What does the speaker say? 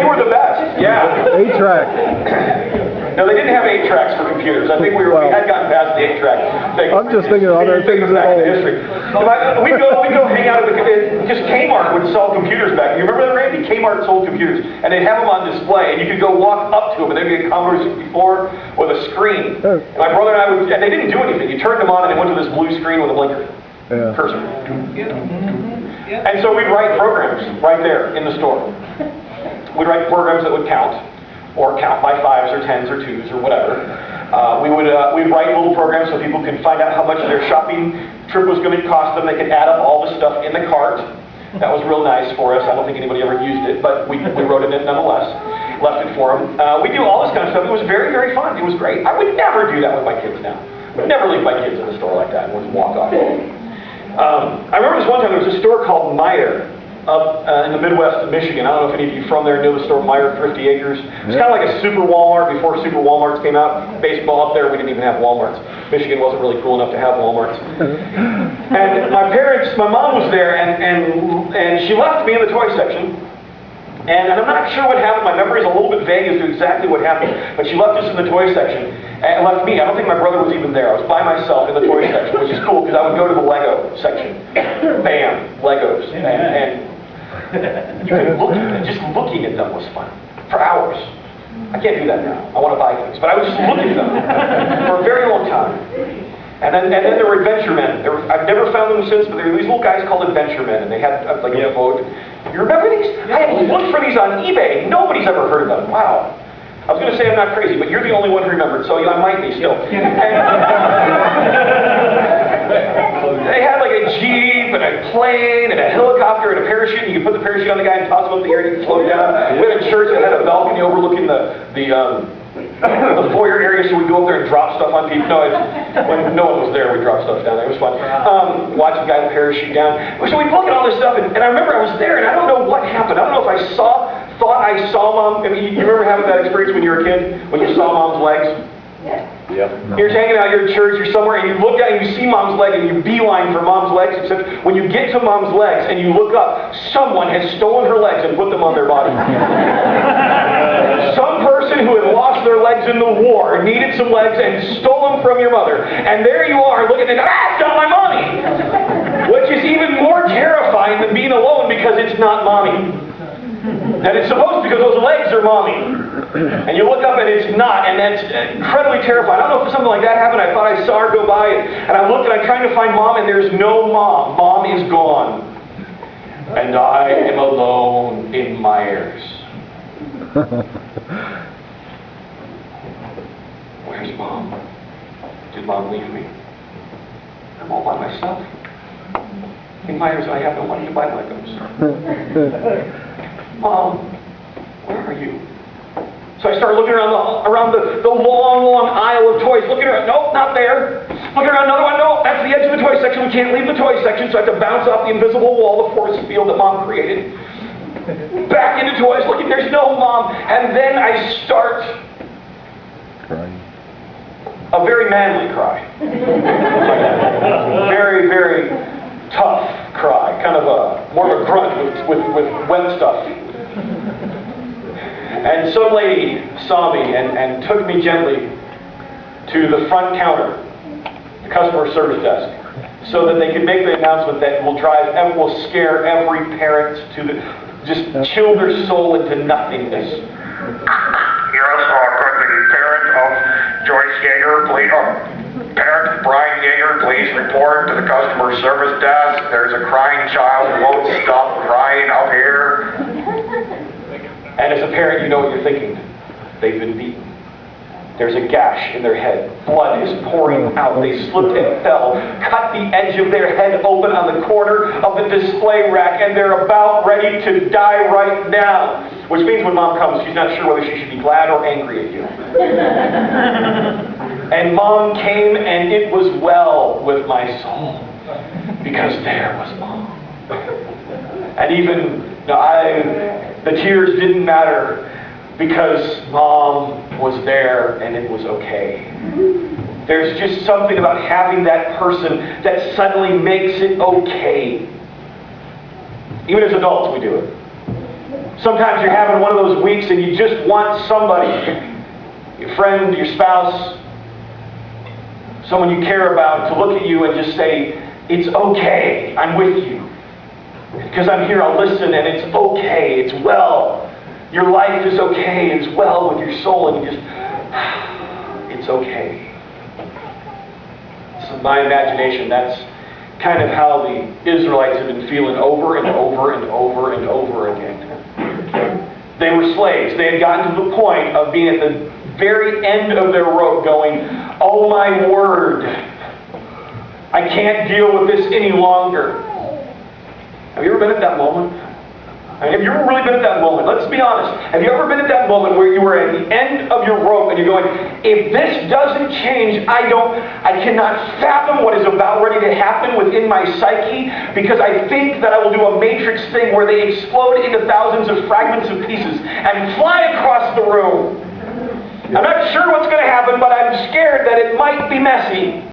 were the best, yeah. 8-track. No, they didn't have 8 tracks for computers. I think we had gotten past the 8-track thing. I'm just thinking of other things at back all. in history. We'd go hang out at because Kmart would sell computers back. You remember that, Randy? Kmart sold computers, and they'd have them on display, and you could go walk up to them, and there'd be a Commodore 64 with a screen. Oh. And my brother and I would, and they didn't do anything. You turned them on, and they went to this blue screen with a blinker. Yeah. Cursor. And so we'd write programs right there in the store. We'd write programs that would count, or count by 5s or 10s or 2s or whatever. We'd write little programs so people could find out how much their shopping trip was going to cost them. They could add up all the stuff in the cart. That was real nice for us. I don't think anybody ever used it, but we wrote it in nonetheless. Left it for them. We do all this kind of stuff. It was very, very fun. It was great. I would never do that with my kids now. I would never leave my kids in a store like that and just walk off. I remember this one time there was a store called Meijer up in the Midwest of Michigan. I don't know if any of you from there know the store Meijer, Thrifty Acres. It's kind of like a super Walmart before super Walmarts came out. Baseball up there, we didn't even have Walmarts. Michigan wasn't really cool enough to have Walmarts. And my mom was there, and she left me in the toy section. And I'm not sure what happened. My memory is a little bit vague as to exactly what happened. But she left us in the toy section and left me. I don't think my brother was even there. I was by myself in the toy section, which is cool because I would go to the Lego section. Bam, Legos. And you could look at them. Just looking at them was fun for hours. I can't do that now. I want to buy things. But I would just look at them for a very long time. And then there were adventure men. I've never found them since, but there were these little guys called adventure men, and they had like a boat. You remember these? I have looked for these on eBay. Nobody's ever heard of them. Wow. I was going to say I'm not crazy, but you're the only one who remembered, so I might be still. And, they had like a Jeep and a plane and a helicopter and a parachute. And you could put the parachute on the guy and toss him up in the air and he could float down. We had a church that had a balcony overlooking the foyer area, so we'd go up there and drop stuff on people. No, when no one was there, we'd drop stuff down there. It was fun. Watch the guy parachute down. So we'd look at all this stuff, and I remember I was there, and I don't know what happened. I don't know if I thought I saw Mom. I mean, you remember having that experience when you were a kid, when you saw Mom's legs? Yep. You're hanging out, you're at church, you're somewhere, and you look down and you see Mom's leg, and you beeline for Mom's legs, except when you get to Mom's legs and you look up, someone has stolen her legs and put them on their body. Some person who had lost their legs in the war needed some legs and stole them from your mother. And there you are looking at it, it's not my mommy! Which is even more terrifying than being alone because it's not mommy. And it's supposed to because those legs are mommy. And you look up and it's not, and that's incredibly terrifying. I don't know if something like that happened. I thought I saw her go by, and I looked and I'm trying to find Mom, and there's no Mom. Mom is gone. And I am alone in Meijer's. Where's Mom? Did Mom leave me? I'm all by myself. In Meijer's, I have no money to buy Legos. Mom, where are you? So I started looking around the long aisle of toys. Looking around, nope, not there. Looking around another one, no, that's the edge of the toy section. We can't leave the toy section, so I have to bounce off the invisible wall, the force field that Mom created. Back into toys, looking, there's no Mom. And then I start crying. A very manly cry. Very, very tough cry. Kind of more of a grunt with wet stuff. And some lady saw me and took me gently to the front counter, the customer service desk, so that they could make the announcement that will scare every parent just chill their soul into nothingness. Yes, could the parent of Joyce Yeager, please, parent Brian Yeager, please report to the customer service desk. There's a crying child who won't stop crying up here. And as a parent, you know what you're thinking. They've been beaten. There's a gash in their head. Blood is pouring out. They slipped and fell, cut the edge of their head open on the corner of the display rack, and they're about ready to die right now. Which means when Mom comes, she's not sure whether she should be glad or angry at you. And Mom came, and it was well with my soul, because there was Mom. And even the tears didn't matter because Mom was there and it was okay. There's just something about having that person that suddenly makes it okay. Even as adults, we do it. Sometimes you're having one of those weeks and you just want somebody, your friend, your spouse, someone you care about, to look at you and just say, it's okay, I'm with you. Because I'm here, I'll listen, and it's okay, it's well. Your life is okay, it's well with your soul, and you just, it's okay. So in my imagination, that's kind of how the Israelites have been feeling over and over and over and over again. They were slaves. They had gotten to the point of being at the very end of their rope going, oh my word, I can't deal with this any longer. Have you ever been at that moment? I mean, have you ever really been at that moment? Let's be honest. Have you ever been at that moment where you were at the end of your rope and you're going, if this doesn't change, I cannot fathom what is about ready to happen within my psyche, because I think that I will do a Matrix thing where they explode into thousands of fragments of pieces and fly across the room. I'm not sure what's going to happen, but I'm scared that it might be messy.